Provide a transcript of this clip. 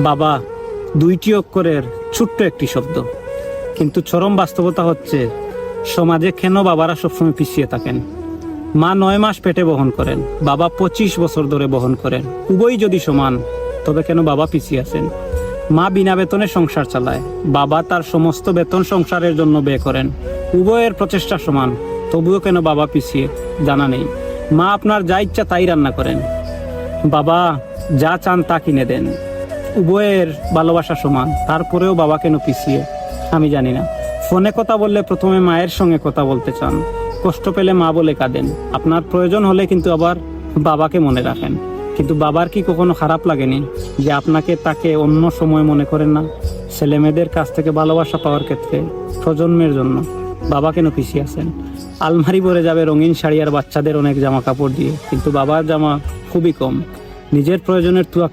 বাবা দুইটি অক্ষরের ছোট্ট একটি শব্দ, কিন্তু চরম বাস্তবতা হচ্ছে সমাজে কেন বাবারা সবসময় পিছিয়ে থাকেন। মা 9 মাস পেটে বহন করেন, বাবা 25 বছর ধরে বহন করেন। উভয়ই যদি সমান, তবে কেন বাবা পিছিয়ে আছেন? মা বিনা বেতনে সংসার চালায়, বাবা তার সমস্ত বেতন সংসারের জন্য ব্যয় করেন। উভয়ের প্রচেষ্টা সমান, তবুও কেন বাবা পিছিয়ে? জানা নেই। মা আপনার যা ইচ্ছা তাই রান্না করেন, বাবা যা চান তা কিনে দেন। উভয়ের ভালোবাসা সমান, তারপরেও বাবা কেন পিছিয়ে? আমি জানি না। ফোনে কথা বললে প্রথমে মায়ের সঙ্গে কথা বলতে চান, কষ্ট পেলে মা বলে কাঁদেন, আপনার প্রয়োজন হলে কিন্তু আবার বাবাকে মনে রাখেন। কিন্তু বাবার কি কখনো খারাপ লাগেনি যে আপনাকে তাকে অন্য সময় মনে করেন না? ছেলে মেয়েদের কাছ থেকে ভালোবাসা পাওয়ার ক্ষেত্রে প্রজন্মের জন্য বাবা কেন পিছিয়ে আছেন? আলমারি ভরে যাবে রঙিন শাড়ি আর বাচ্চাদের অনেক জামা কাপড় দিয়ে, কিন্তু বাবার জামা খুবই কম। নিজের প্রয়োজনের তুয়াক্কা